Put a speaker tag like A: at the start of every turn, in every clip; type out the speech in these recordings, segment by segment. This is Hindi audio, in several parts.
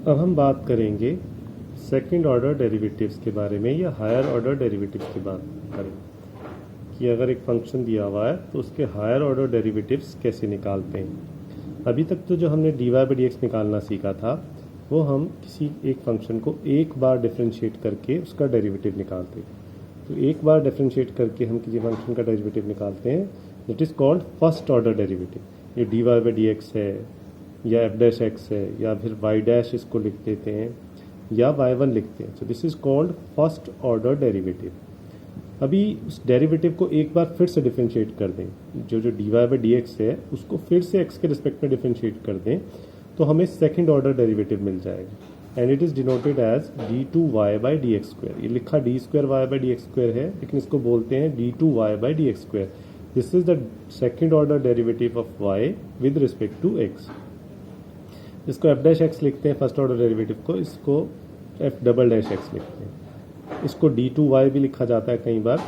A: अब हम बात करेंगे सेकंड ऑर्डर डेरिवेटिव्स के बारे में या हायर ऑर्डर डेरिवेटिव्स की बात करें कि अगर एक फंक्शन दिया हुआ है तो उसके हायर ऑर्डर डेरिवेटिव्स कैसे निकालते हैं। अभी तक तो जो हमने dy बाई डी एक्स निकालना सीखा था वो हम किसी एक फंक्शन को एक बार डिफ्रेंशिएट करके उसका डेरिवेटिव निकालते हैं। तो एक बार डिफ्रेंशिएट करके हम किसी फंक्शन का डेरिवेटिव निकालते हैं, that is called first order derivative. ये dy बाई डी एक्स है या एफ डैश एक्स है या फिर वाई डैश इसको लिख देते हैं या y1 लिखते हैं। So this is called first order derivative. अभी उस डेरिवेटिव को एक बार फिर से डिफरेंशिएट कर दें, जो dy बाई डी एक्स है उसको फिर से x के रिस्पेक्ट में डिफरेंशिएट कर दें तो हमें सेकंड ऑर्डर डेरिवेटिव मिल जाएगा and it is denoted as d2y by D x square. ये लिखा d square y by D x square है लेकिन इसको बोलते हैं d2y by D x square. This is the second order derivative of y with respect to x। इसको एफ डैश एक्स लिखते हैं फर्स्ट ऑर्डर डेरिवेटिव को, इसको एफ डबल डैश एक्स लिखते हैं। इसको d2y भी लिखा जाता है कई बार,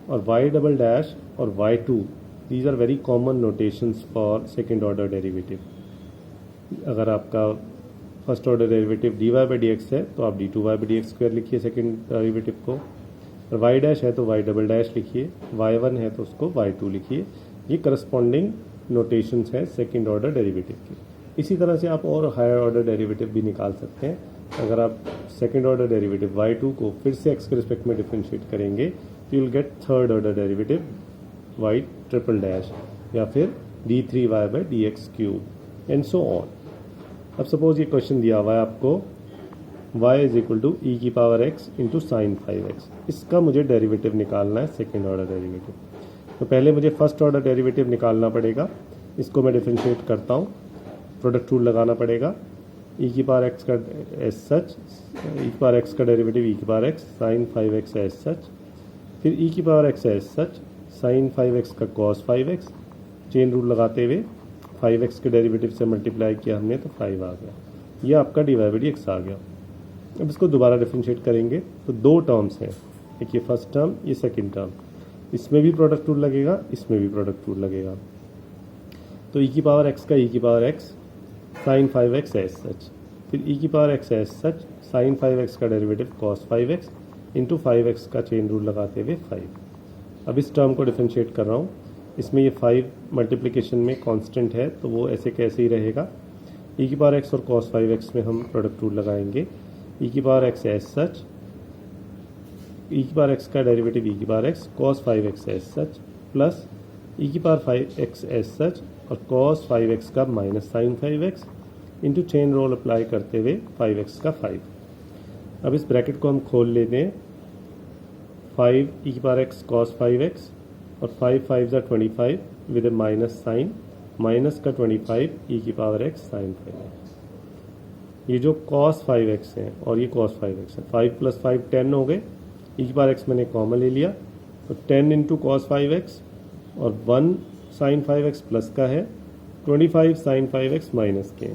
A: और y डबल डैश और y2 these are very common notations for second order derivative. अगर आपका first order derivative dy by D x है तो आप d2y by D x square लिखिए सेकेंड डेरिवेटिव को, और y डैश है तो y डबल डैश लिखिए, y1 है तो उसको y2 लिखिए। ये करस्पॉन्डिंग नोटेशंस हैं सेकेंड ऑर्डर डेरिवेटिव की। इसी तरह से आप और हायर ऑर्डर डेरिवेटिव भी निकाल सकते हैं। अगर आप सेकेंड ऑर्डर डेरिवेटिव y2 को फिर से x के रिस्पेक्ट में डिफरेंशिएट करेंगे तो you will get third order derivative y triple dash या फिर d3y by D x cube and so on. अब सपोज ये क्वेश्चन दिया हुआ है आपको y इज इक्वल टू ई की power x into sine 5x। इसका मुझे डेरिवेटिव निकालना है सेकेंड ऑर्डर डेरिवेटिव। तो पहले मुझे फर्स्ट ऑर्डर डेरिवेटिव निकालना पड़ेगा। इसको मैं डिफरेंशिएट करता हूँ, प्रोडक्ट रूल लगाना पड़ेगा। ई की पावर एक्स का एज सच, ई की पावर एक्स का डेरिवेटिव ई की power x sine 5x as such, फिर ई की power x as such sine 5x का कॉस 5x। चेन रूल लगाते हुए 5x के डेरिवेटिव से मल्टीप्लाई किया हमने तो 5 आ गया। ये आपका dy बाई डी एक्स आ गया। अब इसको दोबारा डिफरेंशिएट करेंगे तो दो टर्म्स हैं, एक ये फर्स्ट टर्म ये सेकेंड टर्म। इसमें भी प्रोडक्ट रूल लगेगा, इसमें भी प्रोडक्ट रूल लगेगा। तो ई की पावर एक्स का ई की power x sine 5x as such, फिर ई की power x as such sine 5x का derivative cos 5x into 5x का चेन रूल लगाते हुए 5। अब इस टर्म को डिफरेंशिएट कर रहा हूँ। इसमें ये 5 मल्टीप्लिकेशन में कांस्टेंट है तो वो ऐसे कैसे ही रहेगा। ई की पावर एक्स और कॉस 5x में हम प्रोडक्ट रूल लगाएंगे। ई की power x as such, e की पावर एक्स का डेरिवेटिव ई की power x cos 5x as such plus e की पावर 5x एज सच और कॉस 5x का minus sine 5x into chain rule apply करते हुए 5x का 5। अब इस ब्रैकेट को हम खोल लेते हैं। 5 ई की पावर एक्स कॉस 5x और 5 5 ज़ा 25 with a minus sign, minus का 25 ई की पावर एक्स साइन 5x। ये जो कॉस 5x है और ये कॉस 5x है, 5 प्लस 5 10 हो गए। ई की पावर एक्स मैंने कॉमन ले लिया तो 10 इंटू कॉस 5x और 1 साइन 5x प्लस का है, 25 साइन 5x माइनस के,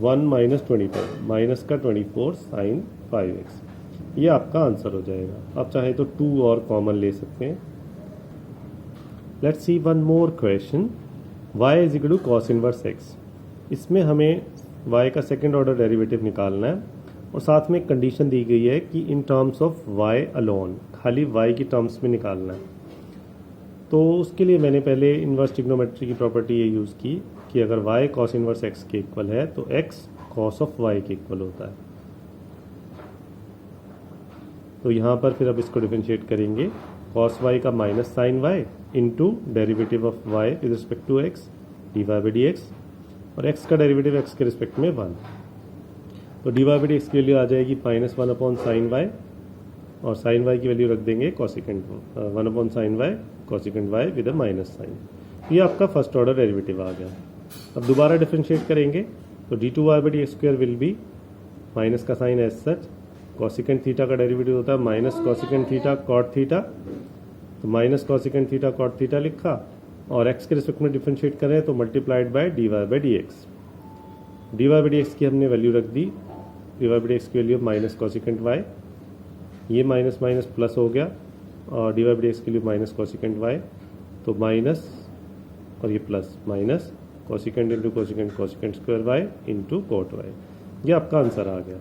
A: 1 माइनस 25 माइनस का 24 साइन 5x। ये आपका आंसर हो जाएगा। आप चाहे तो 2 और कॉमन ले सकते हैं। Let's see one more question. y is equal to cos inverse x। इसमें हमें y का सेकेंड ऑर्डर डेरिवेटिव निकालना है और साथ में एक कंडीशन दी गई है कि in terms of y alone, खाली y की टर्म्स में निकालना है। तो उसके लिए मैंने पहले इन्वर्स ट्रिग्नोमेट्री की प्रॉपर्टी ये यूज़ की कि अगर y कॉस इन्वर्स x के इक्वल है तो x कॉस ऑफ y के इक्वल होता है। तो यहाँ पर फिर अब इसको डिफरेंशिएट करेंगे। कॉस y का minus sine y into derivative of y with respect to x dy by D x, और x का डेरिवेटिव x के रिस्पेक्ट में 1। तो dy बाई डी एक्स की वैल्यू आ जाएगी माइनस 1 अपॉन साइन y और साइन y की वैल्यू रख देंगे cosecant 1 upon sine y cosecant y with a minus sign. ये आपका फर्स्ट ऑर्डर डेरिवेटिव आ गया। अब दोबारा डिफरेंशिएट करेंगे तो d2y by D x square will be minus का sine as such, cosecant theta का डेरिवेटिव होता है minus cosecant theta cot theta, तो minus cosecant theta cot theta लिखा और x के रिस्पेक्ट में डिफरेंशिएट करें तो multiplied by dy by D x. dy by D x की हमने वैल्यू रख दी, dy बाई डी एक्स की वैल्यू माइनस कॉसिकेंट y, ये माइनस माइनस प्लस हो गया और dy बाई डी एक्स के लिए माइनस कॉसिकेंट y, तो माइनस और ये plus minus cosecant into cosecant cosecant square y into cot y। ये आपका आंसर आ गया।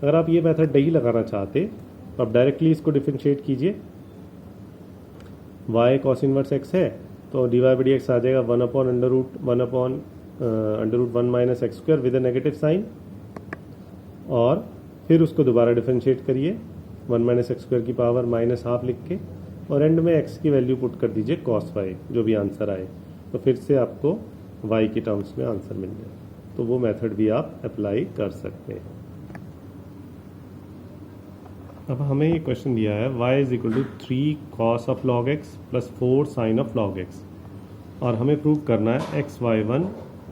A: अगर आप ये मेथड नहीं लगाना चाहते तो आप डायरेक्टली इसको डिफरेंशिएट कीजिए। y cos इनवर्स x है तो dy बाई डी एक्स आ जाएगा 1/√1 minus x square with a negative sign, और फिर उसको दोबारा डिफरेंशिएट करिए 1 माइनस एक्स स्क्वायर की पावर माइनस हाफ लिख के, और एंड में x की वैल्यू पुट कर दीजिए cos y, जो भी आंसर आए। तो फिर से आपको y की टर्म्स में आंसर मिल जाए। तो वो मेथड भी आप अप्लाई कर सकते हैं। अब हमें ये क्वेश्चन दिया है y is equal to 3 cos of log x plus 4 sine of log x, और हमें प्रूव करना है xy1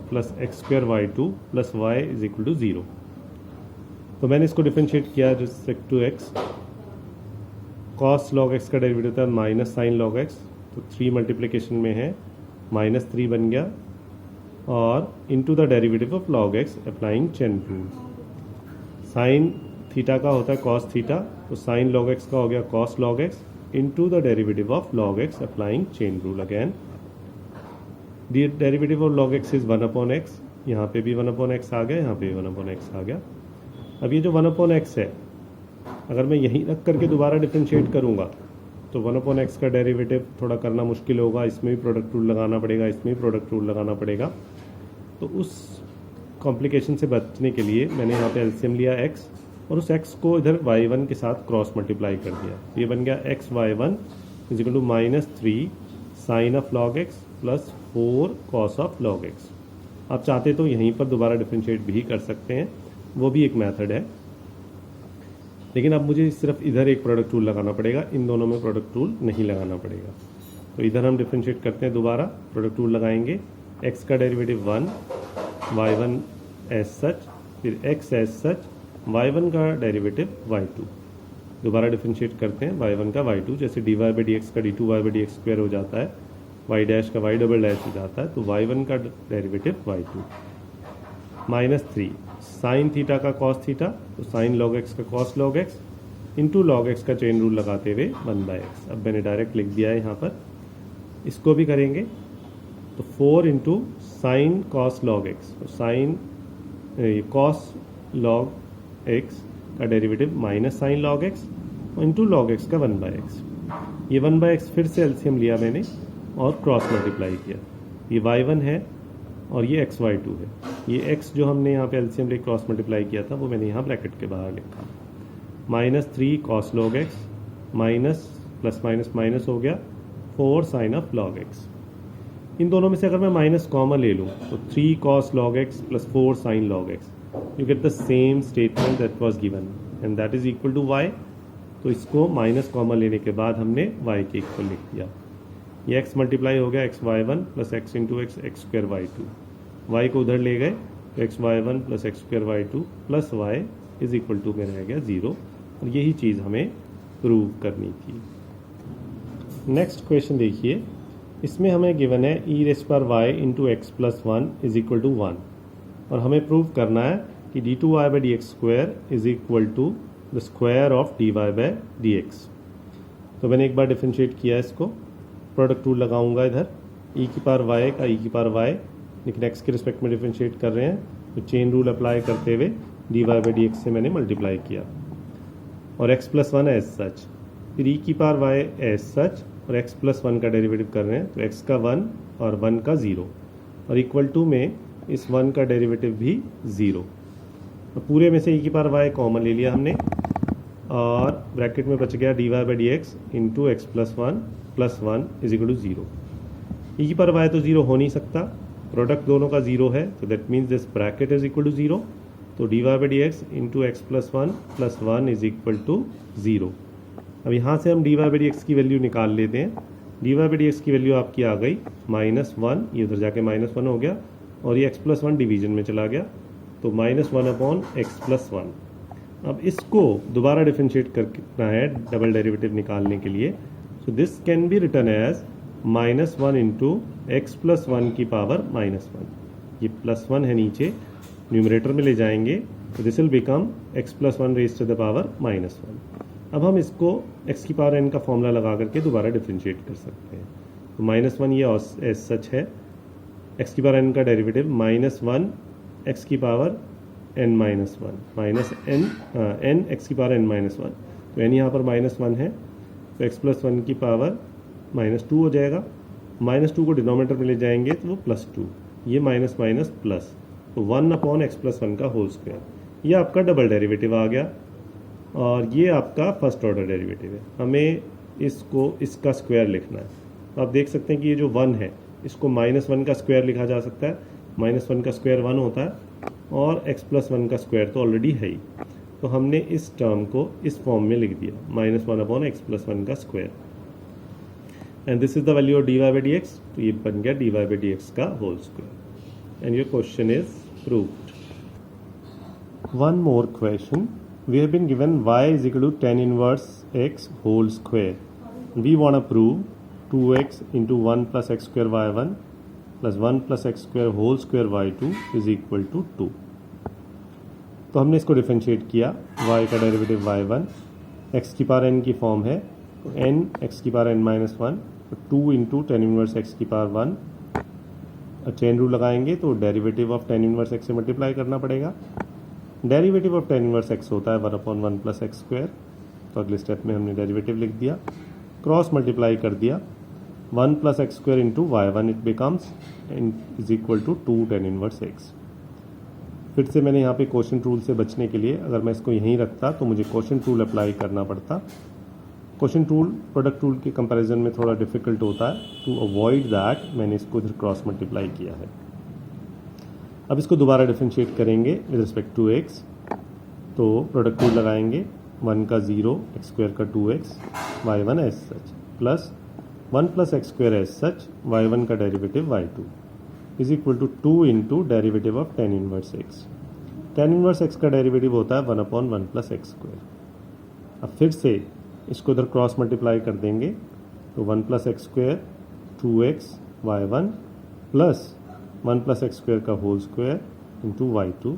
A: plus x square y2 plus y is equal to 0। तो मैंने इसको डिफरेंशिएट किया respect to x। cos log x का डेरिवेटिव था माइनस साइन log x, तो 3 मल्टीप्लिकेशन में है -3 बन गया, और into the derivative of log x applying chain rule. Sine theta का होता है cos थीटा, तो साइन log x का हो गया cos log x into the derivative of log x applying chain rule again. The derivative of log x is 1/x, यहाँ पे भी 1/x आ गया, यहाँ पे भी 1/x आ गया। अब ये जो 1/x है, अगर मैं यहीं रख करके दोबारा डिफरेंशिएट करूँगा तो 1/x का डेरिवेटिव थोड़ा करना मुश्किल होगा, इसमें भी प्रोडक्ट रूल लगाना पड़ेगा, इसमें भी प्रोडक्ट रूल लगाना पड़ेगा। तो उस कॉम्प्लिकेशन से बचने के लिए मैंने यहाँ पे एलसीएम लिया x, और उस x को इधर y1 के साथ क्रॉस मल्टीप्लाई कर दिया। तो ये बन गया xy1 is equal to -3 sine of log x plus 4 cos of log x। आप चाहते तो यहीं पर दोबारा डिफरेंशिएट भी कर सकते हैं, वो भी एक मेथड है, लेकिन अब मुझे सिर्फ इधर एक प्रोडक्ट रूल लगाना पड़ेगा, इन दोनों में प्रोडक्ट रूल नहीं लगाना पड़ेगा। तो इधर हम डिफरेंशिएट करते हैं, दोबारा प्रोडक्ट रूल लगाएंगे। x का डेरिवेटिव 1, y1 एज सच, फिर x एज सच, y1 का डेरिवेटिव y2। दोबारा डिफरेंशिएट करते हैं y1 का y2, जैसे dy बाई डी एक्स का d2y by D x square हो जाता है, y डैश का y डबल डैश हो जाता है, तो y1 का डेरिवेटिव y2। -3 साइन थीटा का cos थीटा, तो साइन log x का cos log x into log x का चेन रूल लगाते हुए 1/x। अब मैंने डायरेक्ट लिख दिया है यहाँ पर, इसको भी करेंगे तो 4 into sine cos log x, तो साइन cos log x का derivative minus sine log x into log x का 1/x। ये 1/x फिर से एलसीएम लिया मैंने और क्रॉस मल्टीप्लाई किया। ये y1 है और ये xy2 है। ये x जो हमने यहाँ पे एलसीएम ले क्रॉस मल्टीप्लाई किया था वो मैंने यहाँ ब्रैकेट के बाहर लिखा। -3 cos log x minus plus minus minus हो गया 4 साइन ऑफ log x। इन दोनों में से अगर मैं माइनस कॉमन ले लूँ तो 3 cos log x plus 4 sine log x, you get the same statement that was given and that is equal to y। तो इसको माइनस कॉमन लेने के बाद हमने y के इक्वल लिख दिया। ये x मल्टीप्लाई हो गया xy1 plus x into x x square y2, y को उधर ले गए तो xy1 plus x square y2 plus y is equal to में रह गया 0, और यही चीज़ हमें प्रूव करनी थी। नेक्स्ट क्वेश्चन देखिए, इसमें हमें गिवन है e रेज़ पर y into x plus 1 is equal to 1, और हमें प्रूव करना है कि d2y by D x square is equal to the square of dy by D x. तो मैंने एक बार डिफरेंशिएट किया इसको, प्रोडक्ट रूल लगाऊंगा इधर, e की पावर y का e की पावर y, लेकिन x के रिस्पेक्ट में डिफरेंशिएट कर रहे हैं तो चेन रूल अप्लाई करते हुए dy बाई डी एक्स से मैंने मल्टीप्लाई किया, और x प्लस 1 एज सच, फिर e की पावर y एज सच, और x प्लस 1 का डेरिवेटिव कर रहे हैं तो x का 1 और 1 का 0, और इक्वल टू में इस 1 का डेरिवेटिव भी 0। तो पूरे में से e की पावर y कॉमन ले लिया हमने, और ब्रैकेट में बच गया dy by D x into x plus 1 is equal to 0। e की पावर y तो 0 हो नहीं सकता, प्रोडक्ट दोनों का 0 है, तो that means this bracket is equal to 0। तो dy by D x into x plus 1 is equal to 0। अब यहाँ से हम dy बाई डी एक्स की वैल्यू निकाल लेते हैं। dy बाई डी एक्स की वैल्यू आपकी आ गई -1, ये उधर जाके -1 हो गया, और ये x प्लस 1 डिवीजन में चला गया, तो -1/x प्लस 1। अब इसको दोबारा डिफरेंशिएट करना है डबल डेरिवेटिव निकालने के लिए, so this can be written as -1 into x plus 1 की पावर -1। ये प्लस 1 है नीचे, न्यूमरेटर में ले जाएंगे तो this will become x plus 1 raise to the power -1। अब हम इसको x की पावर n का फॉर्मूला लगा करके दोबारा डिफरेंशिएट कर सकते हैं। तो -1 ये एज सच है, x की पावर n का डेरिवेटिव -1 x की power n minus one minus n x की पावर n माइनस वन, तो n यहाँ पर -1 है तो x प्लस वन की पावर -2 हो जाएगा। -2 को डिनोमिनेटर में ले जाएंगे तो वो +2, ये माइनस माइनस प्लस, तो 1/x+1 का होल स्क्वायर, ये आपका डबल डेरिवेटिव आ गया और ये आपका फर्स्ट ऑर्डर डेरिवेटिव है। हमें इसका स्क्वायर लिखना है। तो आप देख सकते हैं कि ये जो 1 है इसको -1 का स्क्वायर लिखा जा सकता है। -1 का स्क्वायर 1 होता है और x+1 का स्क्वायर तो ऑलरेडी है ही, तो हमने इस टर्म को इस फॉर्म में लिख दिया -1/x+1 का square, and this is the value of dy/dx, तो ये बन गया dy/dx का whole square, and your question is proved. One more question, we have been given y is equal to tan inverse x whole square. We want to prove 2x into 1 plus x square y1 plus 1 plus x square whole square y2 is equal to 2. तो हमने इसको डिफरेंशिएट किया, y का डेरिवेटिव y1 x की पावर n की फॉर्म है, तो n x की पावर n-1, तो 2 इंटू टेन इनवर्स x की पावर 1, चेन रूल लगाएंगे तो derivative of tan inverse x से मल्टीप्लाई करना पड़ेगा। Derivative of tan inverse x होता है 1/1 प्लस एक्स स्क्वायर, तो अगले स्टेप में हमने डेरिवेटिव लिख दिया, क्रॉस मल्टीप्लाई कर दिया, 1 plus x square into y1 it becomes is equal to 2 tan inverse x। फिर से मैंने यहाँ पे क्वोशंट रूल से बचने के लिए अगर मैं इसको यहीं रखता तो मुझे क्वोशंट रूल अप्लाई करना पड़ता। क्वोशंट रूल प्रोडक्ट रूल के कंपैरिजन में थोड़ा डिफिकल्ट होता है, टू अवॉइड दैट मैंने इसको इधर क्रॉस मल्टीप्लाई किया है। अब इसको दोबारा डिफरेंशिएट करेंगे विद रिस्पेक्ट टू x, तो प्रोडक्ट रूल लगाएंगे, 1 का 0, x स्क्वायर का 2x, y1 as such, plus 1 plus x square as such, y1 का derivative y2 is equal to 2 into derivative of tan inverse x। Tan inverse x का डेरिवेटिव होता है 1/1 प्लस एक्स स्क्वायर। अब फिर से इसको इधर क्रॉस मल्टीप्लाई कर देंगे, तो 1 plus x square 2x y1 plus 1 plus x square का होल स्क्वायर इंटू y2,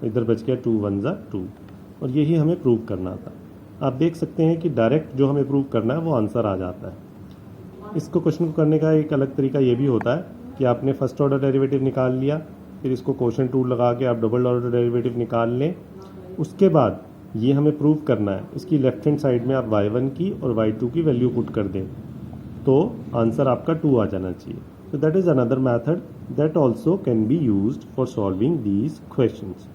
A: इधर बच गया 2 1 जा 2, और यही हमें प्रूव करना था। आप देख सकते हैं कि डायरेक्ट जो हमें प्रूव करना है वो आंसर आ जाता है। इसको क्वेश्चन को करने का एक अलग तरीका ये भी होता है कि आपने फर्स्ट ऑर्डर डेरिवेटिव निकाल लिया, फिर इसको क्वोशंट रूल लगा के आप डबल ऑर्डर डेरिवेटिव निकाल लें, उसके बाद ये हमें प्रूव करना है, इसकी लेफ्ट हैंड साइड में आप y1 की और y2 की वैल्यू पुट कर दें तो आंसर आपका 2 आ जाना चाहिए। So that is another method that also can be used for solving these questions.